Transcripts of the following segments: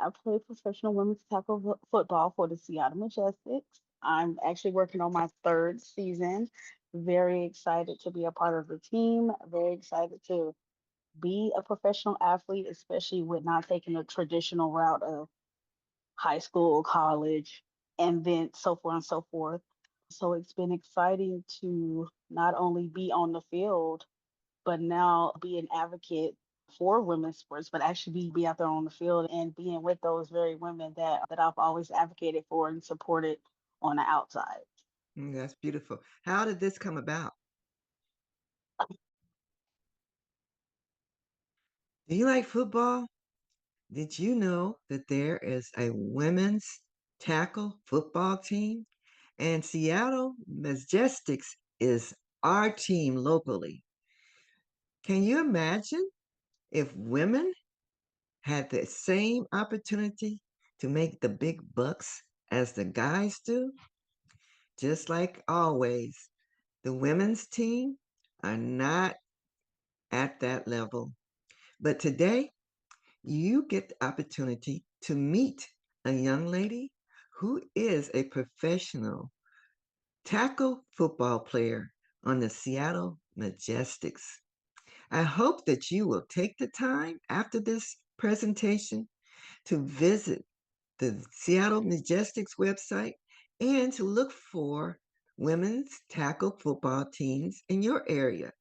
I play professional women's tackle football for the Seattle Majestics. I'm actually working on my third season. Very excited to be a part of the team. Very excited to be a professional athlete, especially with not taking a traditional route of high school, college, and then so forth and so forth. So it's been exciting to not only be on the field, but now be an advocate for women's sports, but actually be out there on the field and being with those very women that I've always advocated for and supported on the outside. That's beautiful. How did this come about? Do you like football? Did you know that there is a women's tackle football team? And Seattle Majestics is our team locally. Can you imagine if women had the same opportunity to make the big bucks as the guys do? Just like always, the women's team are not at that level. But today, you get the opportunity to meet a young lady who is a professional tackle football player on the Seattle Majestics. I hope that you will take the time after this presentation to visit the Seattle Majestics website and to look for women's tackle football teams in your area.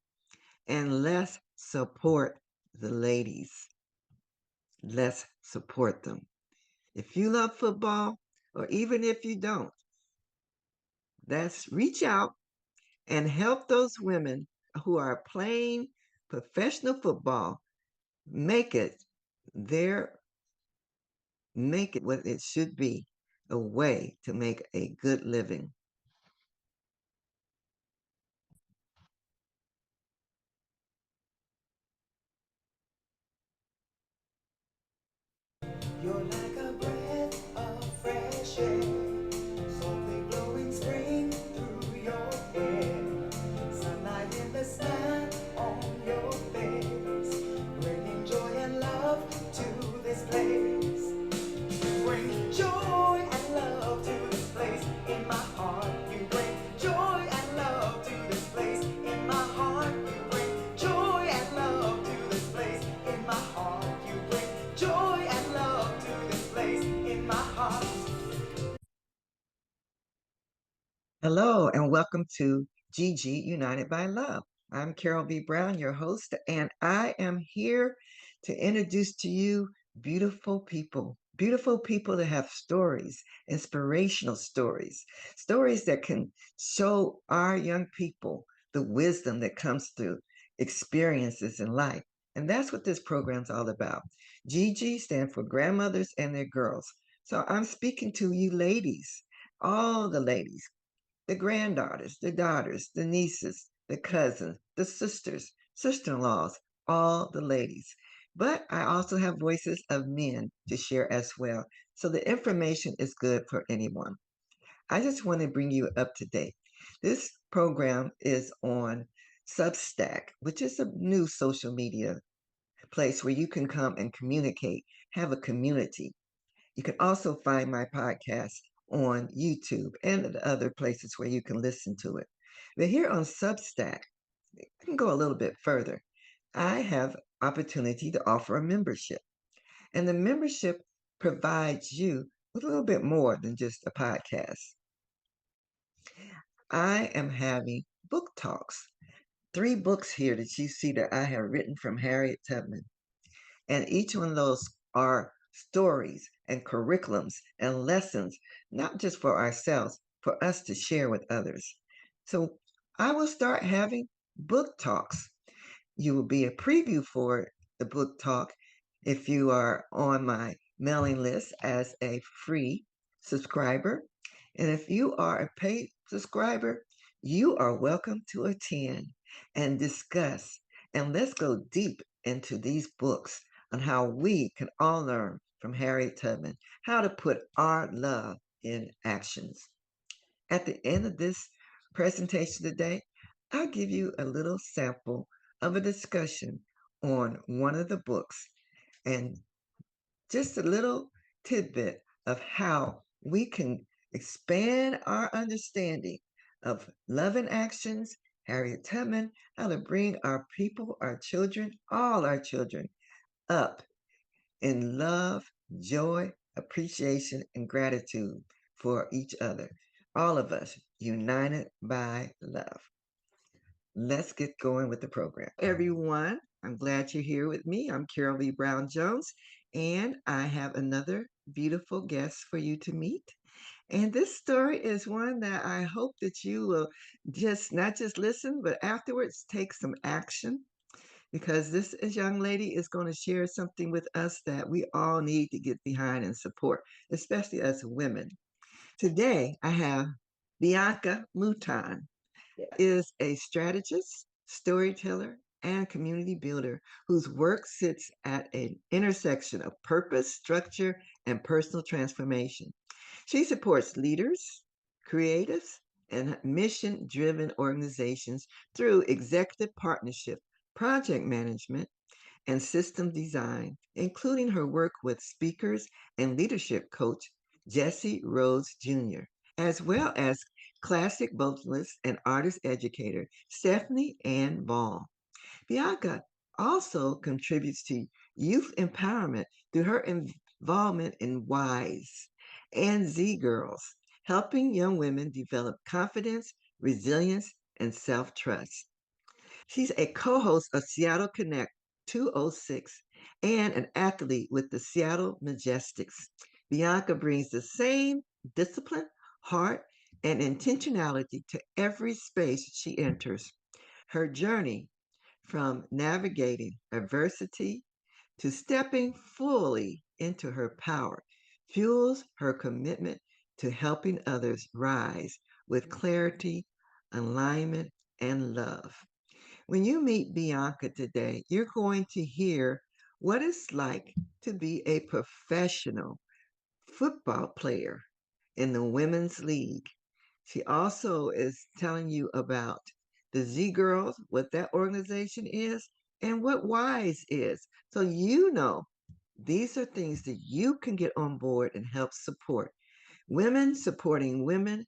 And let's support the ladies. Let's support them. If you love football, or even if you don't, let's reach out and help those women who are playing professional football make it their make it what it should be, a way to make a good living. You're like a breath of fresh air, softly blowing spring through your hair. Sunlight in the sky on your face, bringing joy and love to this place. Bring joy and love to this place in my heart. You bring joy and love to this place in my heart. You bring joy and love to this place in my heart. You bring joy and love to this place in my heart. Hello, and welcome to GG United by Love. I'm Carol B. Brown, your host, and I am here to introduce to you beautiful people that have stories, inspirational stories, stories that can show our young people the wisdom that comes through experiences in life. And that's what this program's all about. GG stands for Grandmothers and Their Girls. So I'm speaking to you ladies, all the ladies, the granddaughters, the daughters, the nieces, the cousins, the sisters, sister in laws, all the ladies. But I also have voices of men to share as well. So the information is good for anyone. I just want to bring you up to date. This program is on Substack, which is a new social media place where you can come and communicate, have a community. You can also find my podcast on YouTube and other places where you can listen to it. But here on Substack, I can go a little bit further. I have opportunity to offer a membership, and the membership provides you with a little bit more than just a podcast. I am having book talks. Three books here that you see that I have written from Harriet Tubman. And each one of those are stories and curriculums and lessons, not just for ourselves, for us to share with others. So I will start having book talks. You will be a preview for the book talk if you are on my mailing list as a free subscriber. And if you are a paid subscriber, you are welcome to attend and discuss. And let's go deep into these books on how we can all learn from Harriet Tubman how to put our love in actions. At the end of this presentation today, I'll give you a little sample of a discussion on one of the books and just a little tidbit of how we can expand our understanding of love and actions, Harriet Tubman, how to bring our people, our children, all our children up in love, joy, appreciation, and gratitude for each other. All of us united by love. Let's get going with the program. Everyone, I'm glad you're here with me. I'm Carol B. Brown Jones, and I have another beautiful guest for you to meet. And this story is one that I hope that you will just not just listen, but afterwards take some action because this young lady is going to share something with us that we all need to get behind and support, especially as women. Today, I have Bianca Mouton is a strategist, storyteller, and community builder whose work sits at an intersection of purpose, structure, and personal transformation. She supports leaders, creatives, and mission driven organizations through executive partnership, project management, and system design, including her work with speakers and leadership coach Jesse Rhodes Jr., as well as classic vocalist and artist educator Stephanie Ann Ball. Bianca also contributes to youth empowerment through her involvement in WISE and Z Girls, helping young women develop confidence, resilience, and self trust. She's a co host of Seattle Connect 206 and an athlete with the Seattle Majestics. Bianca brings the same discipline, heart, and intentionality to every space she enters. Her journey from navigating adversity to stepping fully into her power fuels her commitment to helping others rise with clarity, alignment, and love. When you meet Bianca today, you're going to hear what it's like to be a professional football player in the women's league. She also is telling you about the Z Girls, what that organization is, and what WISE is. So you know these are things that you can get on board and help support. Women supporting women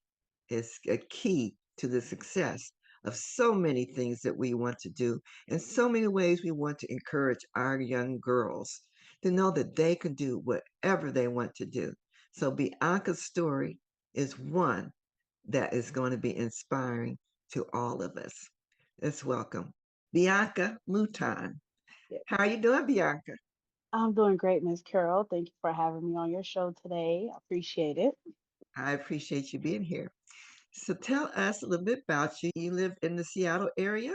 is a key to the success of so many things that we want to do, and so many ways we want to encourage our young girls to know that they can do whatever they want to do. So, Bianca's story is one that is going to be inspiring to all of us. Let's welcome Bianca Mouton. Yeah. How are you doing, Bianca? I'm doing great, Miss Carol. Thank you for having me on your show today. I appreciate it. I appreciate you being here. So tell us a little bit about you. You live in the Seattle area?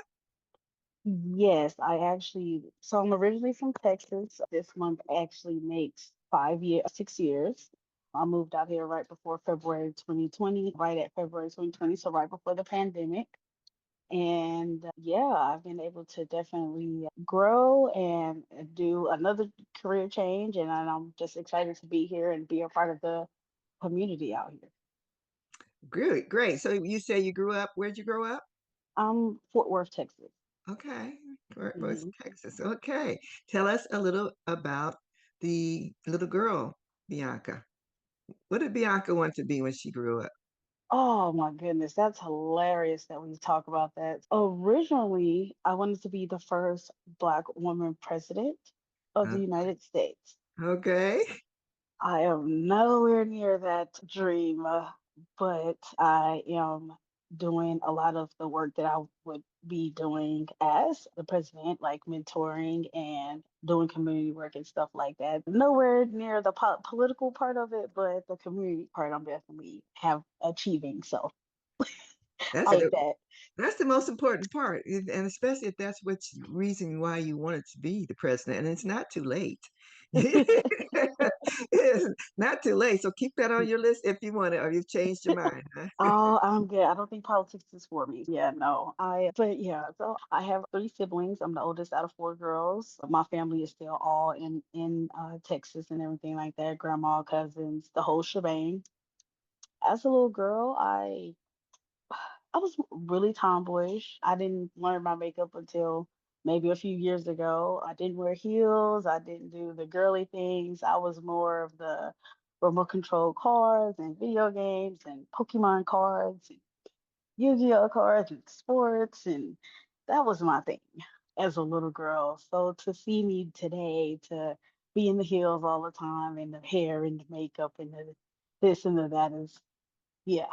Yes, I actually, so I'm originally from Texas. This month actually makes 5 years, 6 years. I moved out here right before February 2020, right at February 2020, so right before the pandemic. And yeah, I've been able to definitely grow and do another career change. And I'm just excited to be here and be a part of the community out here. Great, great. So you say you grew up, where'd you grow up? I'm Fort Worth, Texas. Okay, Fort Worth, Hmm. Texas. Okay. Tell us a little about the little girl, Bianca. What did Bianca want to be when she grew up? Oh my goodness, that's hilarious that we talk about that. Originally, I wanted to be the first Black woman president of Uh, the United States. okay. I am nowhere near that dream, but I am doing a lot of the work that I would be doing as the president, like mentoring and doing community work and stuff like that. Nowhere near the political part of it, but the community part I'm definitely have achieving. So I That's like the that. that's the most important part, and especially if that's what's reason why you wanted to be the president, and it's not too late. It's not too late. So keep that on your list if you want it, or you've changed your mind. Huh? Oh, I'm good. I don't think politics is for me. Yeah, no. But yeah, so I have three siblings. I'm the oldest out of four girls. My family is still all in Texas and everything like that. Grandma, cousins, the whole shebang. As a little girl, I was really tomboyish. I didn't learn my makeup until maybe a few years ago. I didn't wear heels. I didn't do the girly things. I was more of the remote control cars and video games and Pokemon cards and Yu-Gi-Oh cards and sports, and that was my thing as a little girl. So to see me today, to be in the heels all the time and the hair and the makeup and the this and the that is, yeah.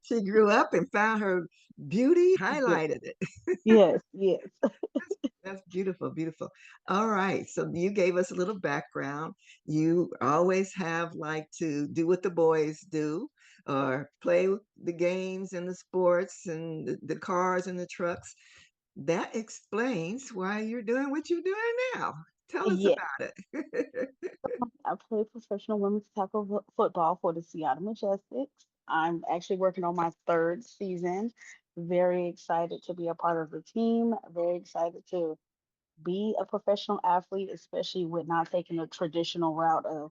She grew up and found her beauty, Yes, highlighted it. yes, yes. That's beautiful, beautiful. All right. So you gave us a little background. You always have like to do what the boys do or play the games and the sports and the cars and the trucks. That explains why you're doing what you're doing now. Tell us Yeah. about it. I play professional women's tackle football for the Seattle Majestics. I'm actually working on my third season. Very excited to be a part of the team. Very excited to be a professional athlete, especially with not taking the traditional route of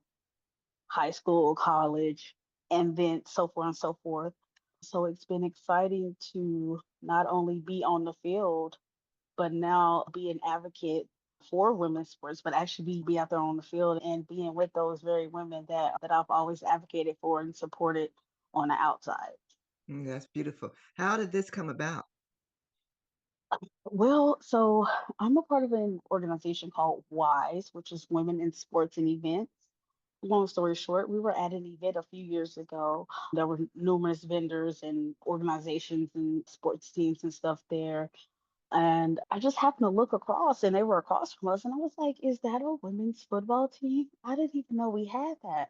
high school, college, and then so forth and so forth. So it's been exciting to not only be on the field, but now be an advocate for women's sports, but actually be out there on the field and being with those very women that I've always advocated for and supported on the outside. That's beautiful. How did this come about? Well, so I'm a part of an organization called WISE, which is Women in Sports and Events. Long story short, we were at an event a few years ago. There were numerous vendors and organizations and sports teams and stuff there. And I just happened to look across and they were across from us. And I was like, is that a women's football team? I didn't even know we had that.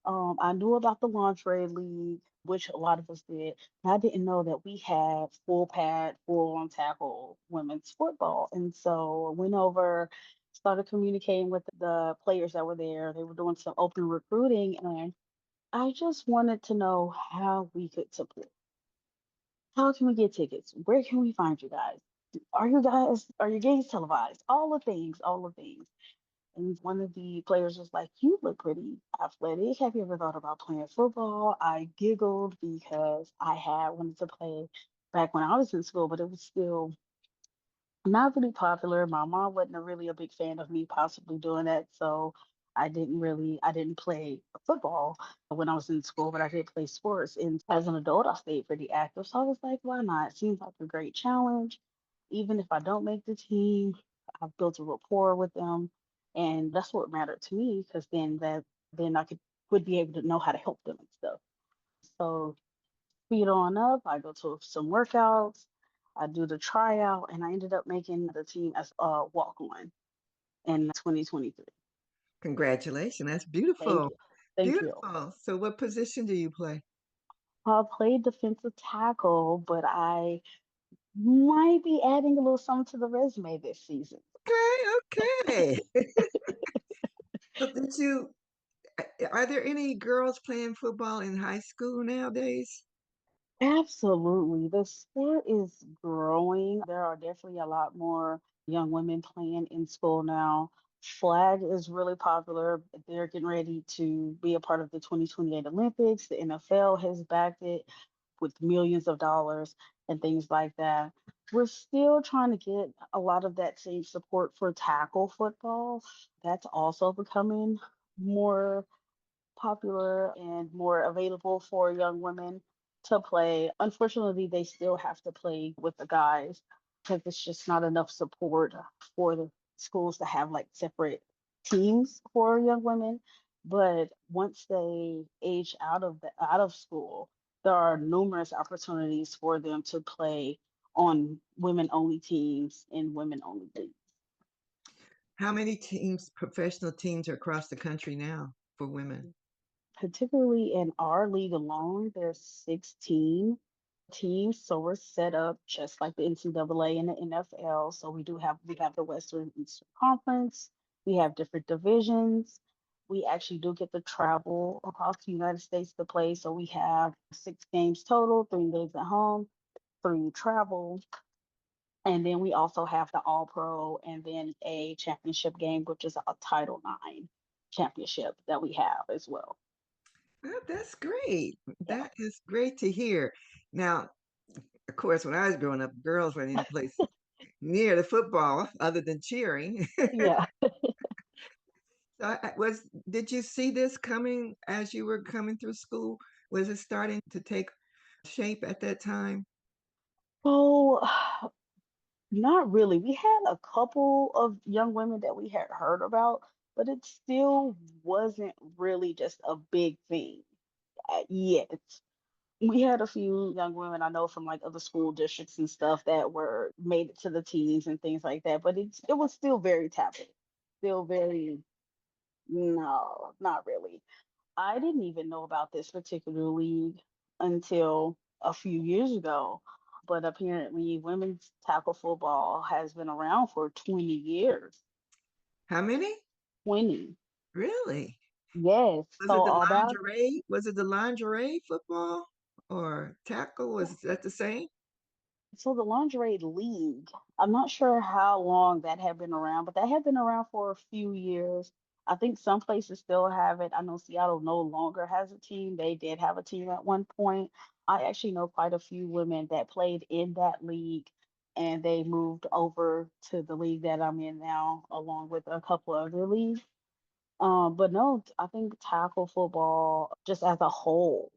I knew about the lingerie league, which a lot of us did. But I didn't know that we had full pad, full on tackle women's football. And so I went over, started communicating with the players that were there. They were doing some open recruiting, and I just wanted to know how we could support. How can we get tickets? Where can we find you guys? Are your games televised? All the things, all the things. And one of the players was like, "You look pretty athletic. Have you ever thought about playing football?" I giggled because I had wanted to play back when I was in school, but it was still not really popular. My mom wasn't really a big fan of me possibly doing that, so I didn't play football when I was in school, but I did play sports. And as an adult, I stayed pretty active, so I was like, why not? It seems like a great challenge. Even if I don't make the team, I've built a rapport with them, and that's what mattered to me because then I would be able to know how to help them and stuff. So speed on up. I go to some workouts. I do the tryout, and I ended up making the team as a walk on in 2023. Congratulations. That's Thank beautiful. you. Thank you. Beautiful. So what position do you play? I played defensive tackle, but I might be adding a little something to the resume this season. Okay, okay. So did you are there any girls playing football in high school nowadays? Absolutely. The sport is growing. There are definitely a lot more young women playing in school now. Flag is really popular. They're getting ready to be a part of the 2028 Olympics. The NFL has backed it with millions of dollars and things like that. We're still trying to get a lot of that same support for tackle football. That's also becoming more popular and more available for young women to play. Unfortunately, they still have to play with the guys because it's just not enough support for the schools to have like separate teams for young women. But once they age out of school, there are numerous opportunities for them to play on women only teams and women only leagues. How many teams, professional teams, are across the country now for women? Particularly in our league alone, there's 16 teams. So we're set up just like the NCAA and the NFL. So we have the Western and Eastern Conference. We have different divisions. We actually do get to travel across the United States to play. So we have 6 games total, 3 days at home, three travel. And then we also have the All Pro and then a championship game, which is a Title IX championship that we have as well. Oh, that's great. Yeah. That is great to hear. Now, of course, when I was growing up, girls weren't any place near the football other than cheering. Yeah. Was did you see this coming as you were coming through school? Was it starting to take shape at that time? So, not really. We had a couple of young women that we had heard about, but it still wasn't really just a big thing yet. We had a few young women I know from like other school districts and stuff that were made it to the teams and things like that, but it was still very taboo. Still very, no, not really. I didn't even know about this particular league until a few years ago, but apparently women's tackle football has been around for 20 years. How many? 20. Really? Yes. Was So it the all that. lingerie? Was it the lingerie football or tackle? Was that the same? So the lingerie league, I'm not sure how long that had been around, but that had been around for a few years. I think some places still have it. I know Seattle no longer has a team. They did have a team at one point. I actually know quite a few women that played in that league and they moved over to the league that I'm in now, along with a couple other leagues. But no, I think tackle football, just as a whole,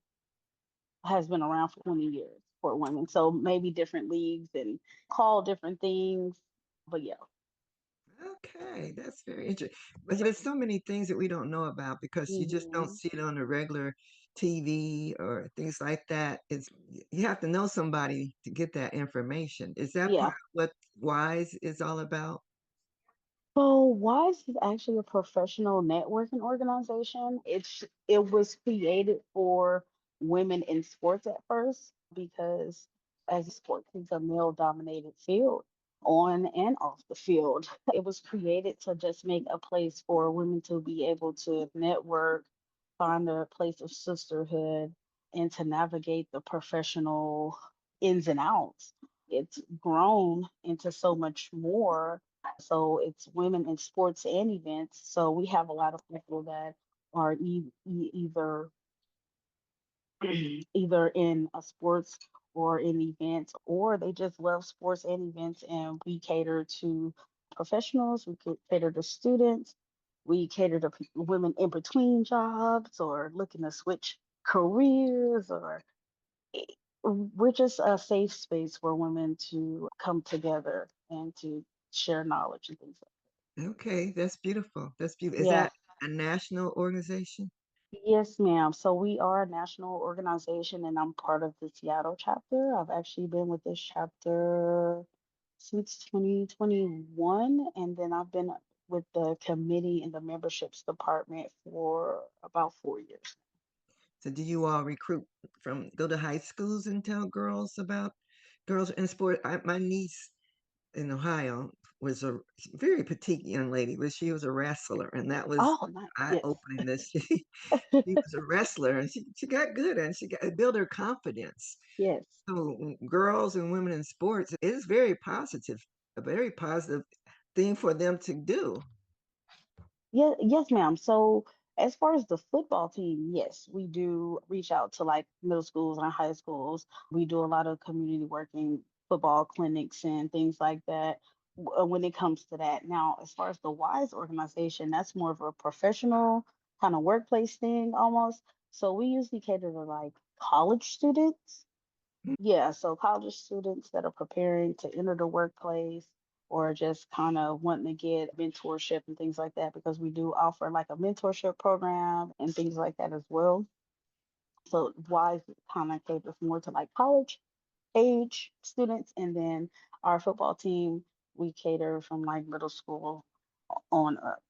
has been around for 20 years for women. So maybe different leagues and call different things. But yeah. Okay, that's very interesting. But there's so many things that we don't know about because you just don't Hmm. see it on the regular TV or things like that. It's you have to know somebody to get that information. Is that part Yeah. of what WISE is all about? So WISE is actually a professional networking organization. It was created for women in sports at first because as sports is a male dominated field on and off the field. It was created to just make a place for women to be able to network, find a place of sisterhood, and to navigate the professional ins and outs. It's grown into so much more, so it's women in sports and events. So we have a lot of people that are either either in a sports or in events, or they just love sports and events. And we cater to professionals, we cater to students, we cater to women in between jobs or looking to switch careers, or we're just a safe space for women to come together and to share knowledge and things like Okay, that's beautiful. That's beautiful. that. Is Yeah. that a national organization? Yes, ma'am. So we are a national organization and I'm part of the Seattle chapter. I've actually been with this chapter since 2021, and then I've been with the committee and the memberships department for about 4 years. So do you all recruit from go to high schools and tell girls about girls in sport? My niece in Ohio was a very petite young lady, but she was a wrestler, and that was Oh, not eye yes. opening. That she was a wrestler, and she got good, and she got it built her confidence. Yes. So girls and women in sports is very positive, a very positive thing for them to do. Yeah, yes, ma'am. So as far as the football team, yes, we do reach out to like middle schools and high schools. We do a lot of community working, football clinics and things like that when it comes to that. Now, as far as the WISE organization, that's more of a professional kind of workplace thing almost. So we usually cater to like college students. Yeah, so college students that are preparing to enter the workplace or just kind of wanting to get mentorship and things like that, because we do offer like a mentorship program and things like that as well. So WISE kind of caters more to like college age students, and then our football team, we cater from like middle school on up.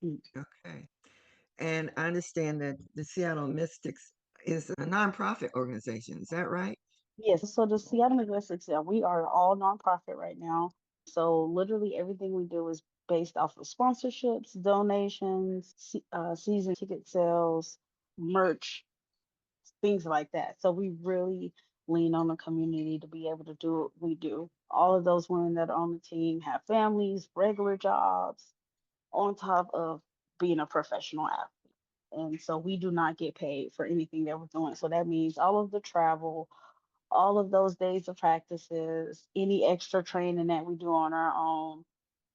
Mm. Okay, and I understand that the Seattle Mystics is a nonprofit organization. Is that right? Yes, so the Seattle Midwest, yeah, we are all nonprofit right now. So literally everything we do is based off of sponsorships, donations, season ticket sales, merch, things like that. So we really lean on the community to be able to do what we do. All of those women that are on the team have families, regular jobs, on top of being a professional athlete. And so we do not get paid for anything that we're doing. So that means all of the travel, all of those days of practices, any extra training that we do on our own,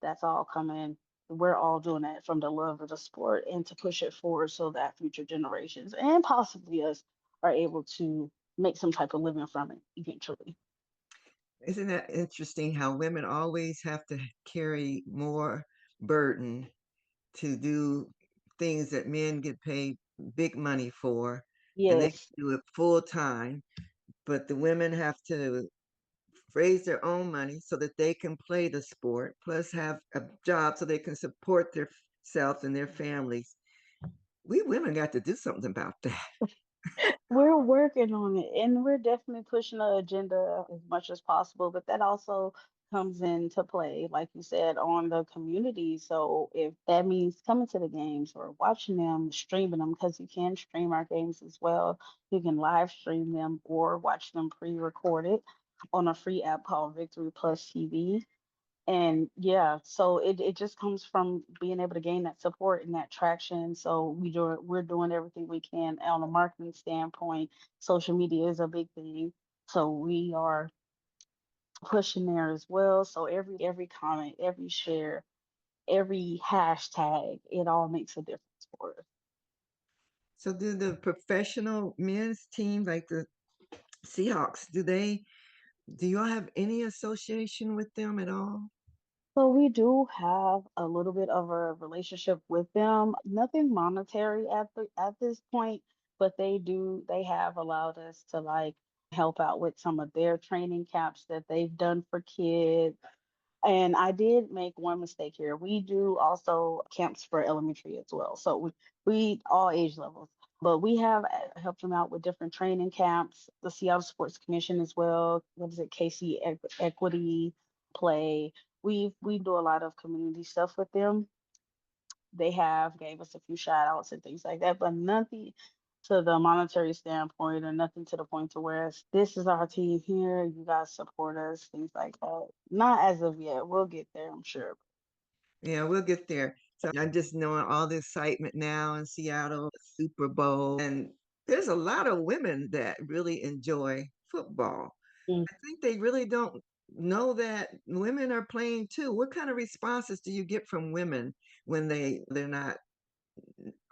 that's all coming we're all doing that from the love of the sport and to push it forward so that future generations and possibly us are able to make some type of living from it eventually. Isn't that interesting how women always have to carry more burden to do things that men get paid big money for, and they Yes. do it full time, but the women have to raise their own money so that they can play the sport, plus have a job so they can support their selves and their families. We women got to do something about that. We're working on it and we're definitely pushing the agenda as much as possible, but that also comes into play, like you said, on the community. So if that means coming to the games or watching them, streaming them, because you can stream our games as well. You can live stream them or watch them pre-recorded on a free app called Victory Plus TV. And yeah, so it just comes from being able to gain that support and that traction. So we're doing everything we can on a marketing standpoint. Social media is a big thing. So we are pushing there as well. So every comment, every share, every hashtag, it all makes a difference for us. So, do the professional men's team, like the Seahawks, do y'all have any association with them at all? So we do have a little bit of a relationship with them. Nothing monetary at this point, but they have allowed us to like help out with some of their training camps that they've done for kids. And I did make one mistake here. We do also camps for elementary as well. So we all age levels. But we have helped them out with different training camps, the Seattle Sports Commission as well. What is it? KC Equity Play. We do a lot of community stuff with them. They have gave us a few shout outs and things like that, but nothing to the monetary standpoint or nothing to the point to where this is our team here, you guys support us, things like that. Not as of yet. We'll get there, I'm sure. Yeah, we'll get there. So I'm just knowing all the excitement now in Seattle, Super Bowl, and there's a lot of women that really enjoy football. Mm. I think they really don't know that women are playing too. What kind of responses do you get from women when they're not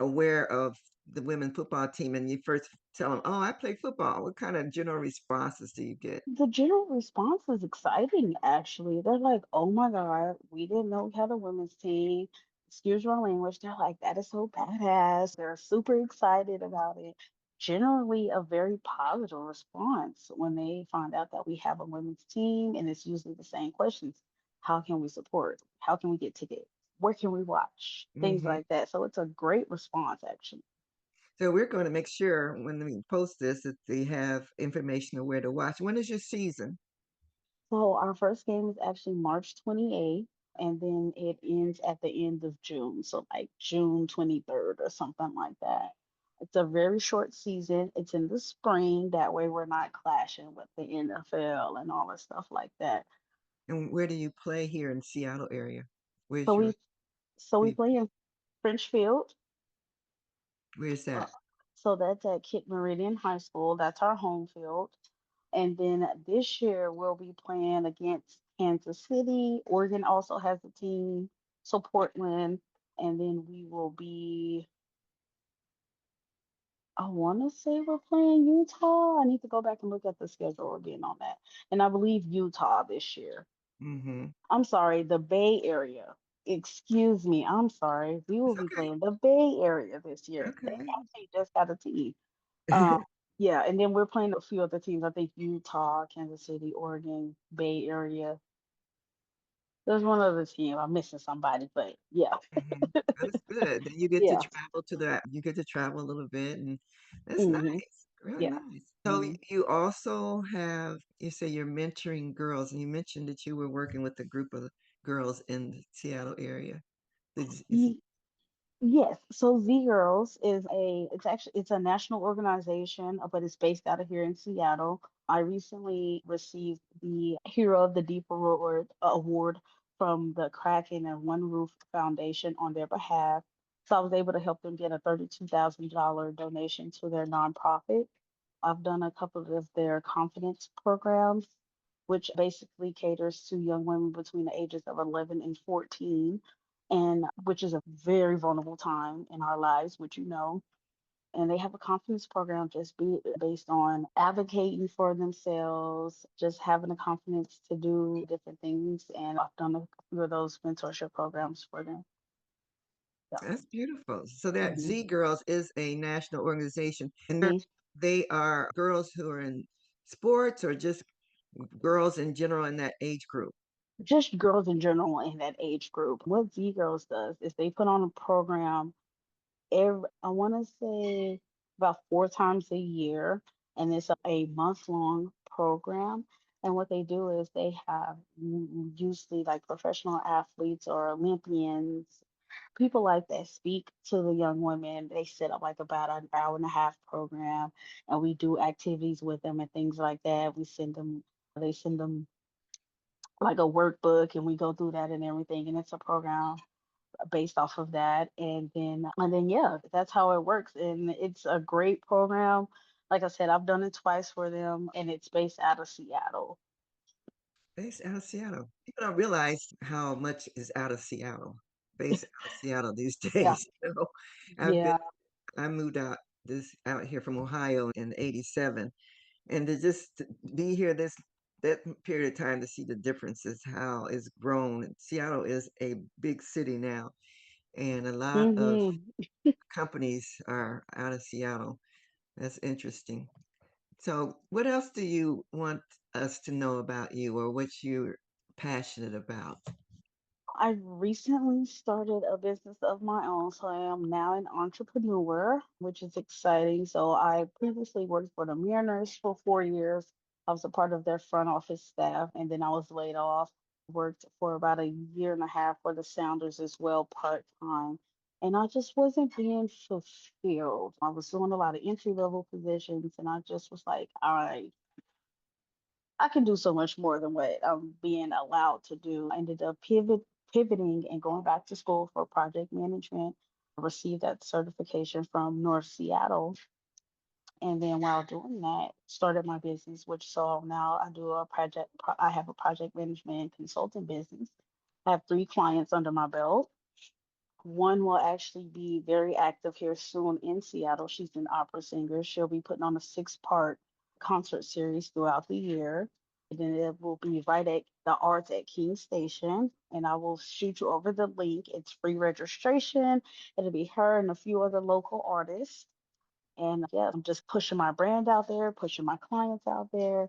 aware of the women's football team and you first tell them, "Oh, I play football." What kind of general responses do you get? The general response is exciting, actually. They're like, oh my God, we didn't know we had a women's team. Excuse my language. They're like, that is so badass. They're super excited about it. Generally, a very positive response when they find out that we have a women's team, and it's usually the same questions. How can we support? How can we get tickets? Where can we watch? Things Hmm. like that. So it's a great response, actually. So we're going to make sure when we post this that they have information of where to watch. When is your season? So our first game is actually March 28th, and then it ends at the end of June. So like June 23rd or something like that. It's a very short season. It's in the spring. That way we're not clashing with the NFL and all that stuff like that. And where do you play here in Seattle area? So Where's your we so we where play in French Field. where's Uh, that? so that's at Kit Meridian High School. That's our home field. And then this year we'll be playing against Kansas City. Oregon also has a team, so Portland. And then we will be, I want to say we're playing Utah. I need to go back and look at the schedule again on that. And I believe Utah this year. Mm-hmm. I'm sorry, the Bay Area. Excuse me, I'm sorry. We will It's be playing the Bay Area this year. They okay. actually just got a team. Okay. Yeah, and then we're playing a few other teams. I think Utah, Kansas City, Oregon, Bay Area. There's one other team. I'm missing somebody, but yeah, Mhm. That's good. Then you get to yeah, travel you get to travel a little bit and that's hmm nice. Really yeah. nice. So Hmm. you also have you say you're mentoring girls and you mentioned that you were working with a group of girls in the Seattle area. Is Yes. So Z Girls is it's a national organization, but it's based out of here in Seattle. I recently received the Hero of the Deep award from the Kraken and One Roof Foundation on their behalf. So I was able to help them get a $32,000 donation to their nonprofit. I've done a couple of their confidence programs, which basically caters to young women between the ages of 11 and 14. and which is a very vulnerable time in our lives, which you know. And they have a confidence program just be based on advocating for themselves, just having the confidence to do different things. And I've done a few of those mentorship programs for them. Yeah. That's beautiful. So that Hmm. Z Girls is a national organization, and Hmm. they are girls who are in sports or just girls in general in that age group. Just girls in general in that age group. What Z Girls does is they put on a program I want to say about 4 times a year, and it's a month-long program. And what they do is they have usually like professional athletes or Olympians, people like that speak to the young women. They set up like about an hour and a half program, and we do activities with them and things like that. They send them like a workbook, and we go through that and everything. And it's a program based off of that. And then yeah, that's how it works. And it's a great program. Like I said, I've done it twice for them, and it's based out of Seattle. Based out of Seattle. People don't realize how much is out of Seattle, based out of Seattle these Yeah. days. I've been, Yeah. I moved out here from Ohio in '87, and to just be here that period of time to see the differences, how it's grown. Seattle is a big city now, and a lot of Hmm. companies are out of Seattle. That's interesting. So, what else do you want us to know about you, or what you're passionate about? I recently started a business of my own, so I am now an entrepreneur, which is exciting. So I previously worked for the Mariners for 4 years. I was a part of their front office staff, and then I was laid off. Worked for about a year and a half for the Sounders as well, part time. And I just wasn't being fulfilled. I was doing a lot of entry level positions, and I just was like, all right, I can do so much more than what I'm being allowed to do. I ended up pivoting and going back to school for project management. I received that certification from North Seattle. And then while doing that, started my business, which so now I do I have a project management consulting business. I have 3 clients under my belt. One will actually be very active here soon in Seattle. She's an opera singer. She'll be putting on a 6-part concert series throughout the year. And then it will be right at the Arts at King Station. And I will shoot you over the link. It's free registration. It'll be her and a few other local artists. And yeah, I'm just pushing my brand out there, pushing my clients out there,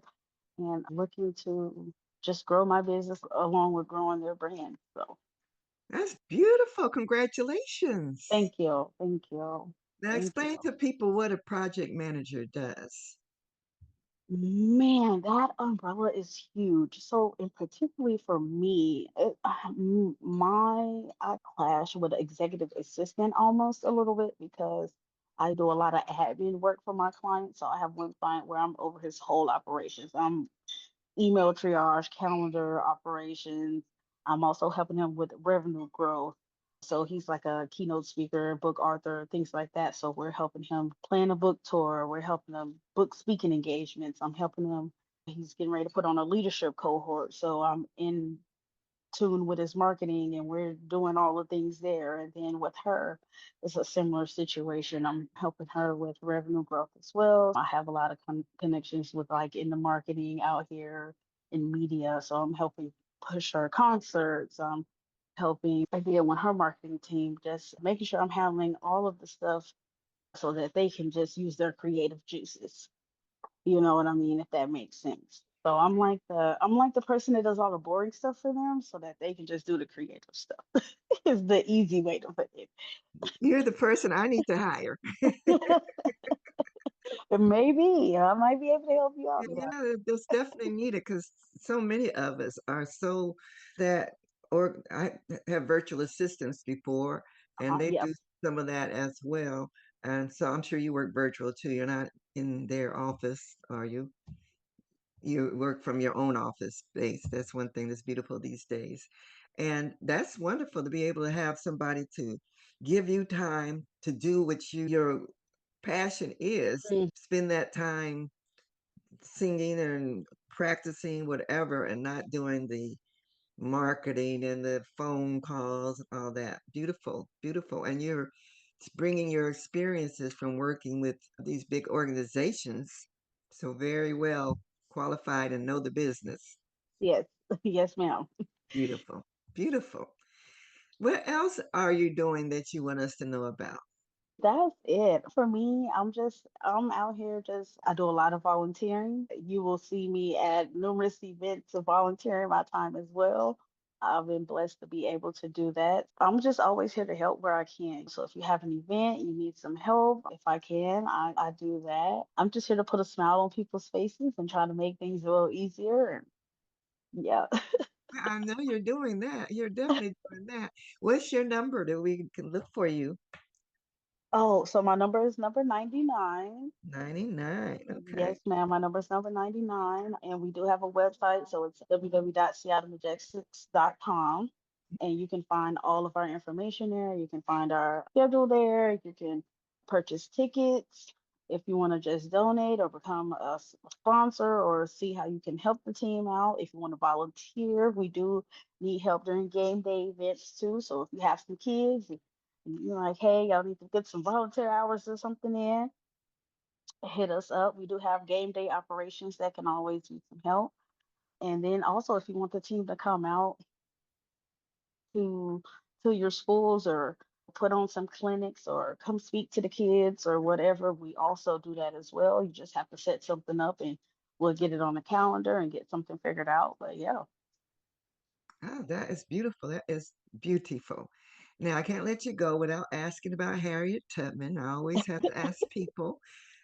and looking to just grow my business along with growing their brand. So That's beautiful. Congratulations. thank you. Thank you. Now, Thank you. explain to people what a project manager does. Man, that umbrella is huge. So, and particularly for me, I clash with executive assistant almost a little bit because I do a lot of admin work for my clients. So I have one client where I'm over his whole operations. I'm email triage, calendar operations. I'm also helping him with revenue growth. So he's like a keynote speaker, book author, things like that. So we're helping him plan a book tour. We're helping him book speaking engagements. I'm helping him. He's getting ready to put on a leadership cohort. So I'm in tune with his marketing and we're doing all the things there. And then with her, it's a similar situation. I'm helping her with revenue growth as well. I have a lot of connections with like in the marketing out here in media. So I'm helping push her concerts. Helping again with her marketing team, just making sure I'm handling all of the stuff so that they can just use their creative juices. You know what I mean, if that makes sense. So I'm like the person that does all the boring stuff for them so that they can just do the creative stuff. Is the easy way to put it. You're the person I need to hire. Maybe I might be able to help you out with that. Yeah, that's definitely needed because so many of us are so that, or I have virtual assistants before, and they Yeah. do some of that as well. And so I'm sure you work virtual too. You're not in their office, are you? You work from your own office space. That's one thing that's beautiful these days. And that's wonderful to be able to have somebody to give you time to do what your passion is. Mm. Spend that time singing and practicing whatever and not doing the marketing and the phone calls and all that. Beautiful, beautiful. And you're bringing your experiences from working with these big organizations. So very well qualified and know the business. Yes, yes, ma'am. Beautiful, beautiful. What else are you doing that you want us to know about? That's it. For me, I'm out here I do a lot of volunteering. You will see me at numerous events of volunteering my time as well. I've been blessed to be able to do that. I'm just always here to help where I can. So if you have an event, you need some help, if I can, I do that. I'm just here to put a smile on people's faces and try to make things a little easier. And yeah. I know you're doing that. You're definitely doing that. What's your number that we can look for you? Oh, so my number is number 99. 99. Okay. Yes, ma'am. My number is number 99, and we do have a website, so it's www.seattlemajestics.com, and you can find all of our information there. You can find our schedule there. You can purchase tickets if you want to just donate or become a sponsor or see how you can help the team out. If you want to volunteer, we do need help during game day events too. So if you have some kids and you're like, hey, y'all need to get some volunteer hours or something in, hit us up. We do have game day operations that can always use some help. And then also, if you want the team to come out to your schools or put on some clinics or come speak to the kids or whatever, we also do that as well. You just have to set something up and we'll get it on the calendar and get something figured out. But yeah. Oh, that is beautiful. That is beautiful. Now, I can't let you go without asking about Harriet Tubman. I always have to ask people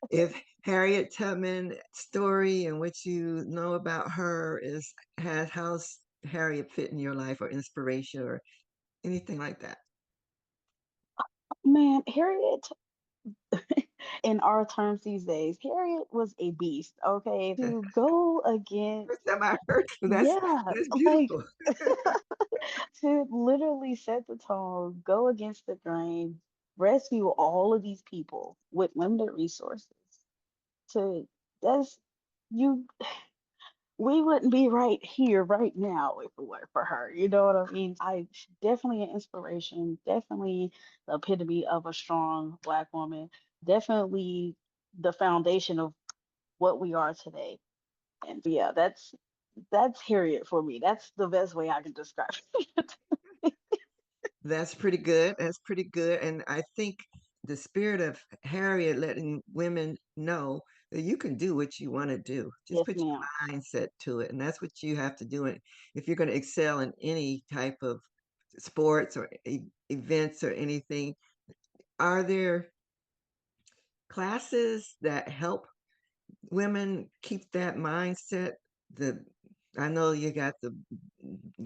if Harriet Tubman story and what you know about her is has how's Harriet fit in your life or inspiration or anything like that. Man, Harriet, in our terms these days, Harriet was a beast, okay? To go against, First time I heard yeah, that's like beautiful. to literally set the tone, go against the grain, rescue all of these people with limited resources. To that's you, we wouldn't be right here right now if it weren't for her. You know what I mean? Definitely an inspiration, definitely the epitome of a strong Black woman, definitely the foundation of what we are today. And yeah, that's Harriet for me. That's the best way I can describe it. That's pretty good. That's pretty good. And I think the spirit of Harriet letting women know that you can do what you want to do. Just Yes, put ma'am. your mindset to it. And that's what you have to do. And if you're going to excel in any type of sports or events or anything, are there classes that help women keep that mindset? The I know you got to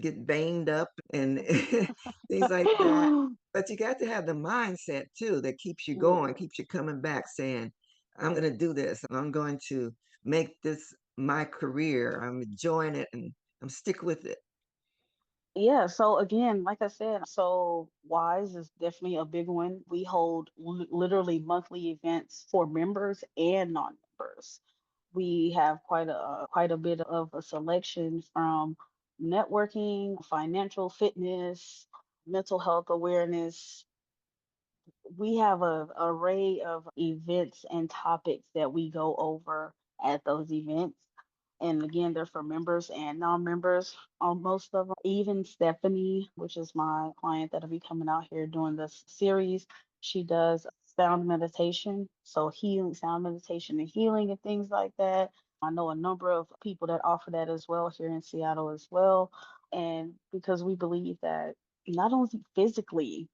get banged up and things like that, but you got to have the mindset too that keeps you Yeah. going, keeps you coming back, saying, "I'm going to do this. I'm going to make this my career. I'm enjoying it, and I'm stick with it." Yeah, so again, like I said, so WISE is definitely a big one. We hold literally monthly events for members and non-members. We have quite a bit of a selection from networking, financial fitness, mental health awareness. We have a array of events and topics that we go over at those events. And again, they're for members and non-members on most of them. Even Stephanie, which is my client that'll be coming out here doing this series, she does sound meditation. So healing, sound meditation and healing and things like that. I know a number of people that offer that as well here in Seattle as well. And because we believe that not only physically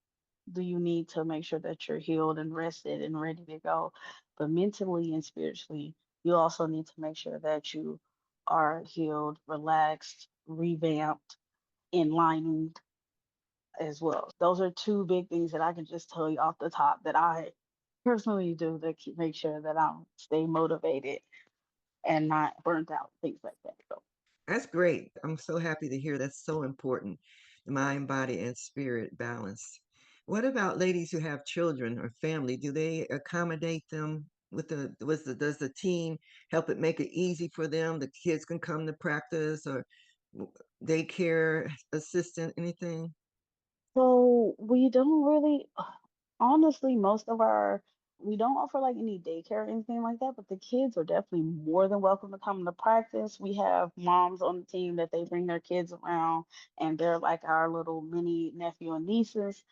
do you need to make sure that you're healed and rested and ready to go, but mentally and spiritually, you also need to make sure that you are healed, relaxed, revamped, enlightened as well. Those are two big things that I can just tell you off the top that I personally do to make sure that I'm stay motivated and not burnt out, things like that. So That's great. I'm so happy to hear that's so important. Mind, body, and spirit balance. What about ladies who have children or family? Do they accommodate them with does the team help it make it easy for them? The kids can come to practice or daycare assistant, anything? So we don't really, honestly, most of our, we don't offer like any daycare or anything like that, but the kids are definitely more than welcome to come to practice. We have moms on the team that they bring their kids around, and they're like our little mini nephew and nieces.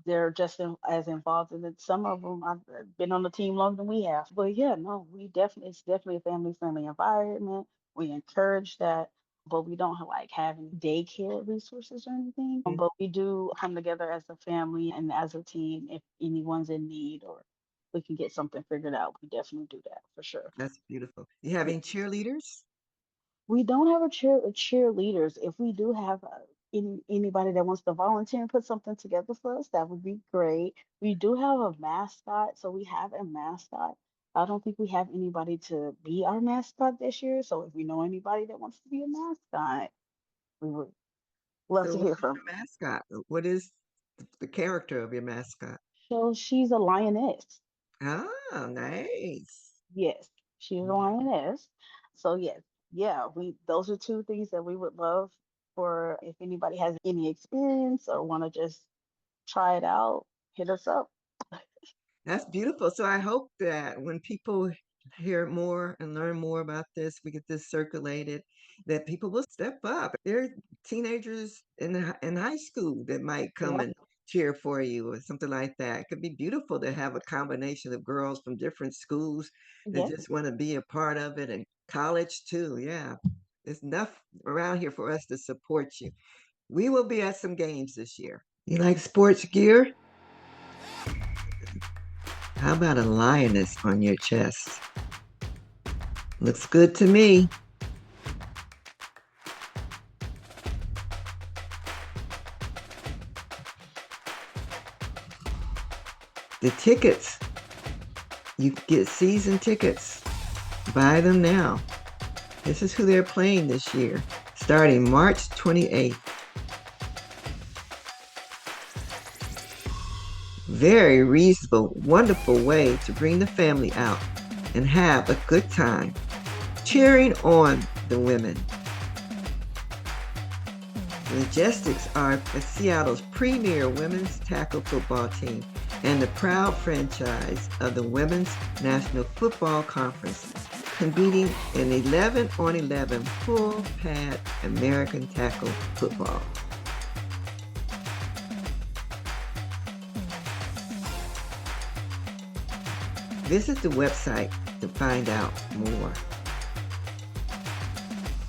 They're just as involved in it. Some of them have been on the team longer than we have. But yeah, no, we definitely, it's definitely a family friendly environment. We encourage that, but we don't like have any daycare resources or anything. But we do come together as a family and as a team if anyone's in need or we can get something figured out. We definitely do that for sure. That's beautiful. You have Yeah. any cheerleaders? We don't have cheerleaders. If we do have anybody that wants to volunteer and put something together for us, that would be great. We do have a mascot, so we have a mascot. I don't think we have anybody to be our mascot this year. So if you know anybody that wants to be a mascot, we would love So, to what hear is from your you. mascot? What is the character of your mascot? So she's a lioness. Ah, nice. Yes, she's a lioness. So yes, yeah, we those are two things that we would love for if anybody has any experience or want to just try it out, hit us up. That's beautiful. So I hope that when people hear more and learn more about this, we get this circulated, that people will step up. There are teenagers in high school that might come Yeah, and cheer for you or something like that. It could be beautiful to have a combination of girls from different schools that yes, just want to be a part of it, and college too. Yeah. There's enough around here for us to support you. We will be at some games this year. You like sports gear? How about a lioness on your chest? Looks good to me. The tickets, you can get season tickets. Buy them now. This is who they're playing this year, starting March 28th. Very reasonable, wonderful way to bring the family out and have a good time cheering on the women. The Majestics are Seattle's premier women's tackle football team and the proud franchise of the Women's National Football Conference, competing in 11 on 11 full pad American tackle football. Visit the website to find out more.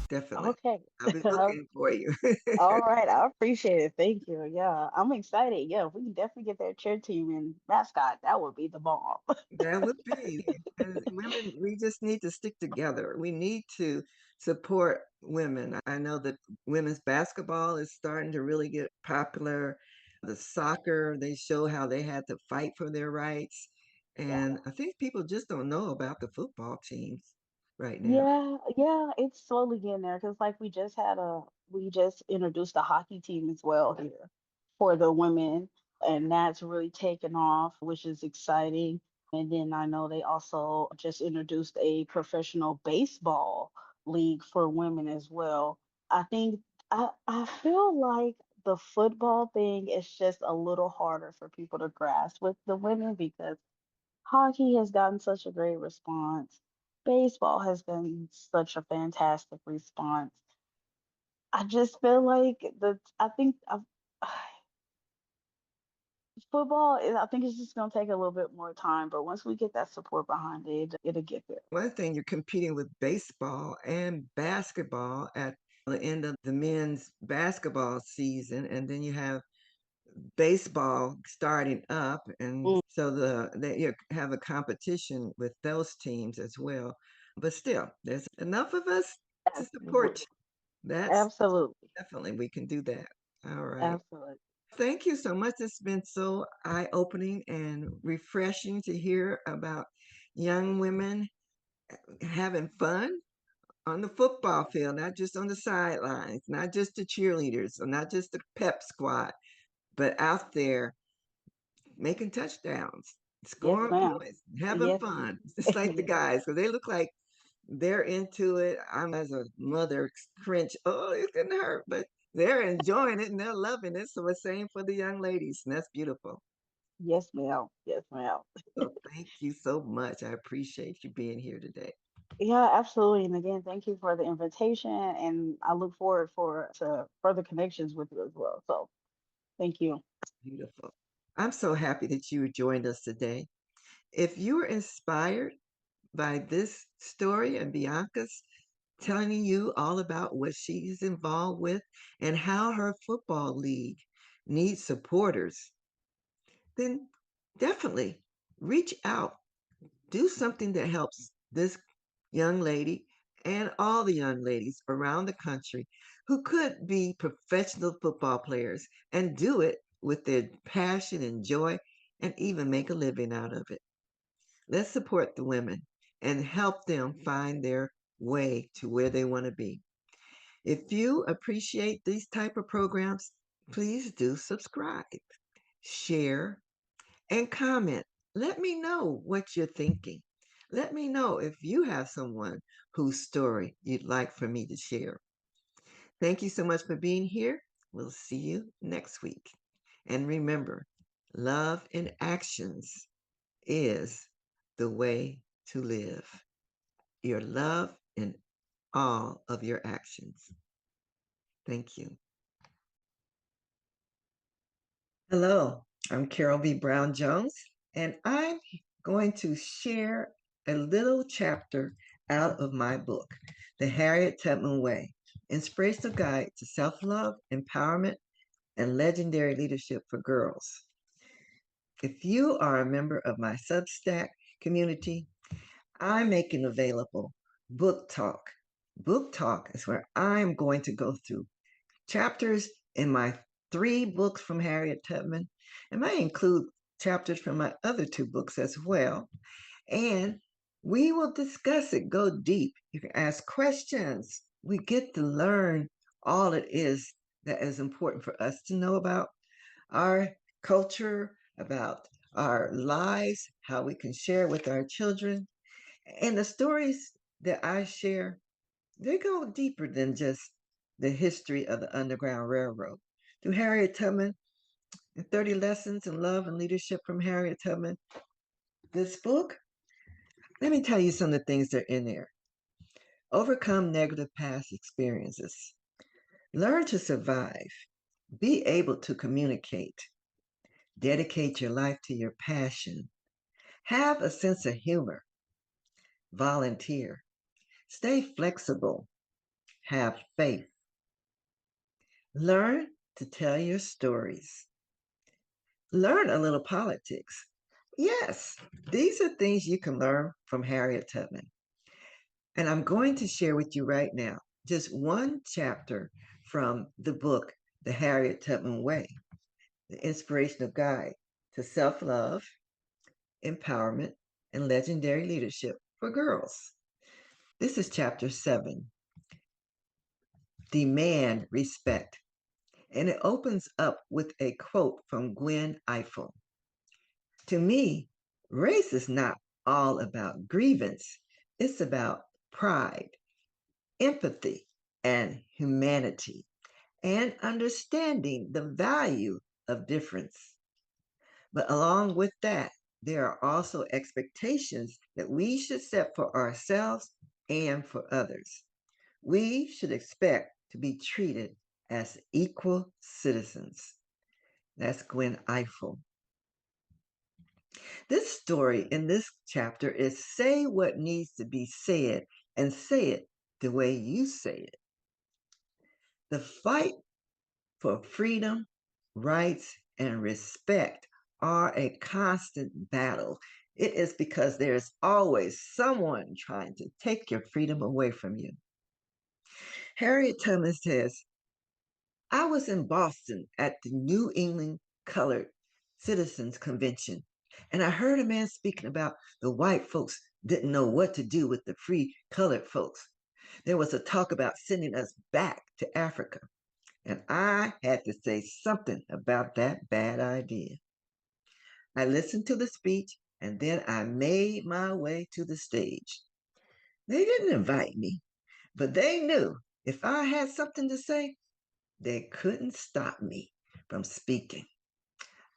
Definitely. okay. I'll be looking for you. All right, I appreciate it. Thank you. Yeah, I'm excited. Yeah, we can definitely get that cheer team and mascot. That would be the bomb. That would be. And women, we just need to stick together. We need to support women. I know that women's basketball is starting to really get popular. The soccer, they show how they had to fight for their rights. Yeah. And I think people just don't know about the football teams right now. Yeah, it's slowly getting there because like we just introduced a hockey team as well here for the women, and that's really taken off, which is exciting. And then I know they also just introduced a professional baseball league for women as well. I think I feel like the football thing is just a little harder for people to grasp with the women because hockey has gotten such a great response. Baseball has gotten such a fantastic response. I just feel like I think football I think it's just going to take a little bit more time, but once we get that support behind it, it'll get there. One thing, you're competing with baseball and basketball at the end of the men's basketball season, and then you have baseball starting up, and Mm, so they you have a competition with those teams as well. But still, there's enough of us to support absolutely. you. That's Absolutely. definitely, we can do that. All right. Absolutely. Thank you so much. It's been so eye-opening and refreshing to hear about young women having fun on the football field, not just on the sidelines, not just the cheerleaders, or not just the pep squad, but out there making touchdowns, Yes, scoring ma'am. points, having Yes. fun, just like the guys, because they look like They're into it. I'm as a mother cringe. Oh, it's gonna hurt, but they're enjoying it and they're loving it. So it's same for the young ladies, and that's beautiful. Yes, ma'am. Yes, ma'am. So thank you so much. I appreciate you being here today. Yeah, absolutely. And again, thank you for the invitation, and I look forward for to further connections with you as well. So thank you. Beautiful. I'm so happy that you joined us today. If you were inspired by this story and Bianca's telling you all about what she's involved with and how her football league needs supporters, then definitely reach out. Do something that helps this young lady and all the young ladies around the country who could be professional football players and do it with their passion and joy and even make a living out of it. Let's support the women and help them find their way to where they want to be. If you appreciate these type of programs, please do subscribe, share, and comment. Let me know what you're thinking. Let me know if you have someone whose story you'd like for me to share. Thank you so much for being here. We'll see you next week. And remember, love in actions is the way to live. Your love in all of your actions. Thank you. Hello, I'm Carol B. Brown Jones, and I'm going to share a little chapter out of my book, The Harriet Tubman Way, Inspirational Guide to Self-Love, Empowerment, and Legendary Leadership for Girls. If you are a member of my Substack community, I'm making available Book Talk. Book Talk is where I'm going to go through chapters in my 3 books from Harriet Tubman. It may include chapters from my other 2 books as well. And we will discuss it, go deep. You can ask questions. We get to learn all it is that is important for us to know about our culture, about our lives, how we can share with our children. And the stories that I share, they go deeper than just the history of the Underground Railroad. Through Harriet Tubman, and 30 Lessons in Love and Leadership from Harriet Tubman, this book, let me tell you some of the things that are in there. Overcome negative past experiences. Learn to survive. Be able to communicate. Dedicate your life to your passion. Have a sense of humor. Volunteer. Stay flexible. Have faith. Learn to tell your stories. Learn a little politics. Yes, these are things you can learn from Harriet Tubman. And I'm going to share with you right now just one chapter from the book, The Harriet Tubman Way, the inspirational guide to self love, empowerment, and legendary leadership for girls. This is chapter 7, Demand Respect. And it opens up with a quote from Gwen Ifill. To me, race is not all about grievance, it's about pride, empathy, and humanity, and understanding the value of difference. But along with that, there are also expectations that we should set for ourselves and for others. We should expect to be treated as equal citizens. That's Gwen Ifill. This story in this chapter is say what needs to be said and say it the way you say it. The fight for freedom, rights, and respect are a constant battle. It is because there's always someone trying to take your freedom away from you. Harriet Tubman says, I was in Boston at the New England Colored Citizens Convention, and I heard a man speaking about the white folks didn't know what to do with the free colored folks. There was a talk about sending us back to Africa, and I had to say something about that bad idea. I listened to the speech, and then I made my way to the stage. They didn't invite me, but they knew if I had something to say, they couldn't stop me from speaking.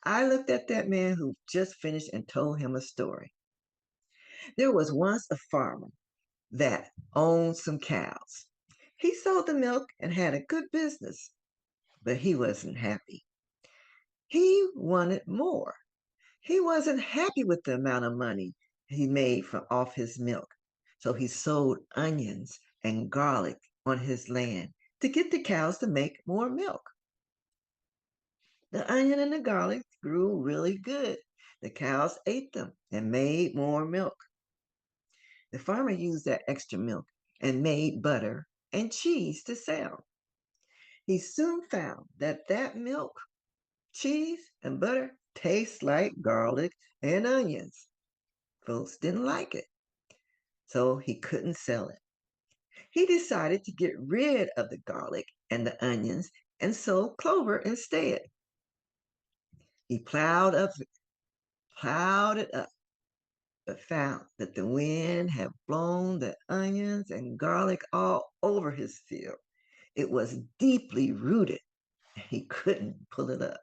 I looked at that man who just finished and told him a story. There was once a farmer that owned some cows. He sold the milk and had a good business, but he wasn't happy. He wanted more. He wasn't happy with the amount of money he made from off his milk. So he sold onions and garlic on his land to get the cows to make more milk. The onion and the garlic grew really good. The cows ate them and made more milk. The farmer used that extra milk and made butter and cheese to sell. He soon found that milk, cheese, and butter taste like garlic and onions. Folks didn't like it, so he couldn't sell it. He decided to get rid of the garlic and the onions and sold clover instead. He plowed it up, but found that the wind had blown the onions and garlic all over his field. It was deeply rooted. He couldn't pull it up.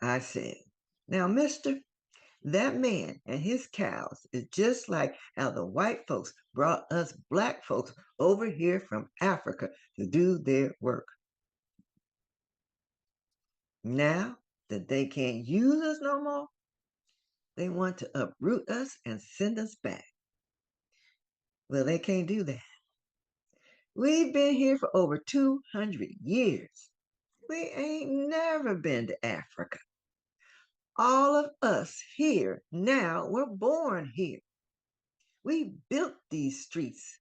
I said, "Now, mister, that man and his cows is just like how the white folks brought us black folks over here from Africa to do their work. Now that they can't use us no more, they want to uproot us and send us back. Well, they can't do that. We've been here for over 200 years. We ain't never been to Africa. All of us here now were born here. We built these streets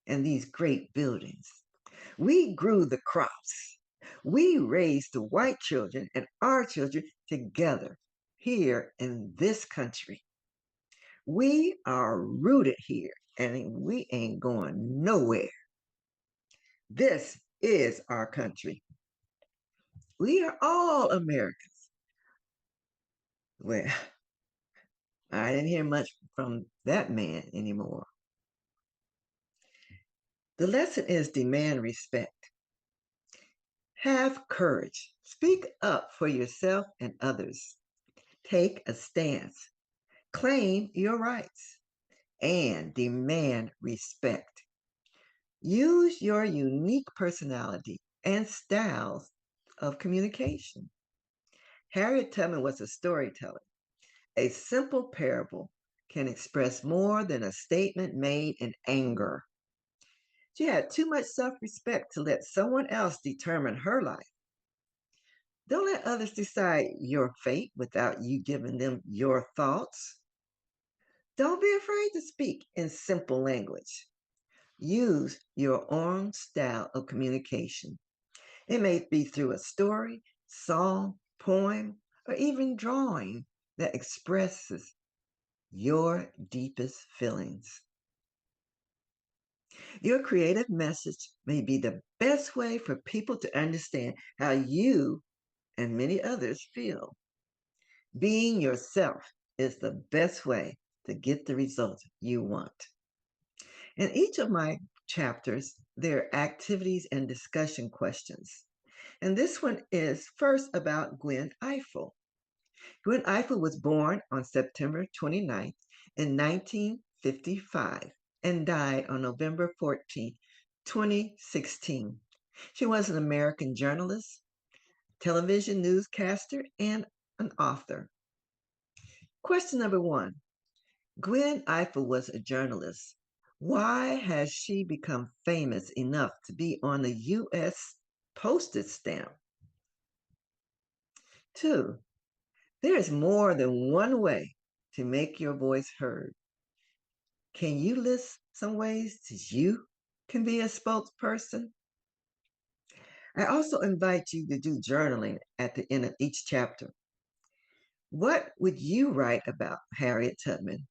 and these great buildings. We grew the crops. We raised the white children and our children together here in this country. We are rooted here and we ain't going nowhere. This is our country. We are all Americans. Well, I didn't hear much from that man anymore. The lesson is demand respect. Have courage. Speak up for yourself and others. Take a stance. Claim your rights and demand respect. Use your unique personality and styles of communication. Harriet Tubman was a storyteller. A simple parable can express more than a statement made in anger. She had too much self respect to let someone else determine her life. Don't let others decide your fate without you giving them your thoughts. Don't be afraid to speak in simple language. Use your own style of communication. It may be through a story, song, poem, or even drawing that expresses your deepest feelings. Your creative message may be the best way for people to understand how you and many others feel. Being yourself is the best way to get the result you want. In each of my chapters, there are activities and discussion questions. And this one is first about Gwen Ifill. Gwen Ifill was born on September 29th in 1955 and died on November 14th, 2016. She was an American journalist, television newscaster, and an author. Question number one. Gwen Ifill was a journalist. Why has she become famous enough to be on the U.S. postage stamp? Two, there is more than one way to make your voice heard. Can you list some ways that you can be a spokesperson? I also invite you to do journaling at the end of each chapter. What would you write about Harriet Tubman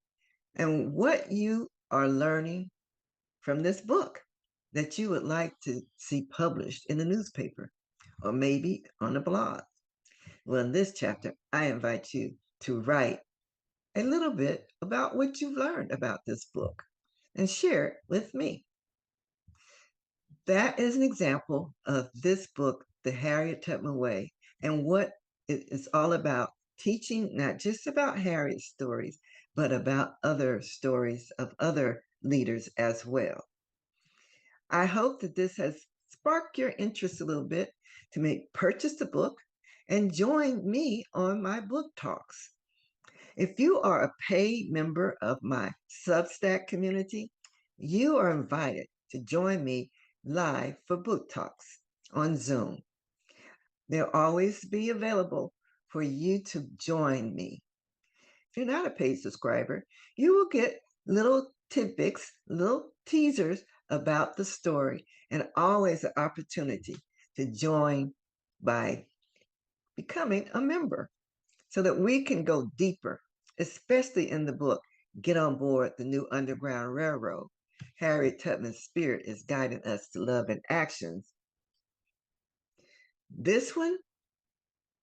and what you are learning from this book that you would like to see published in the newspaper or maybe on a blog? Well, in this chapter, I invite you to write a little bit about what you've learned about this book. and share it with me. That is an example of this book, The Harriet Tubman Way, and what it is all about, teaching not just about Harriet's stories, but about other stories of other leaders as well. I hope that this has sparked your interest a little bit to make purchase the book and join me on my book talks. If you are a paid member of my Substack community, you are invited to join me live for book talks on Zoom. They'll always be available for you to join me. If you're not a paid subscriber, you will get little tidbits, little teasers about the story, and always an opportunity to join by becoming a member so that we can go deeper, especially in the book, Get on Board the New Underground Railroad. Harriet Tubman's spirit is guiding us to love and actions. This one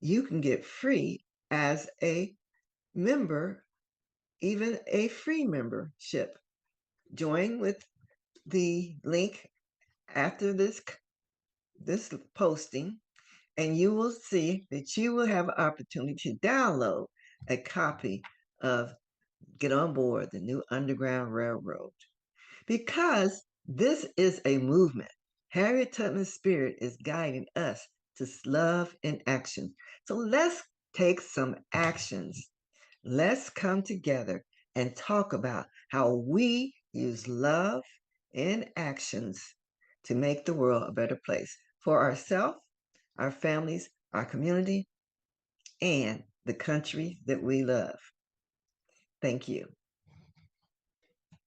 you can get free as a member, even a free membership. Join with the link after this posting, and you will see that you will have an opportunity to download a copy of Get on Board the New Underground Railroad, because this is a movement. Harriet Tubman's spirit is guiding us to love in action. So let's take some actions. Let's come together and talk about how we use love in actions to make the world a better place for ourselves, our families, our community, and the country that we love. Thank you.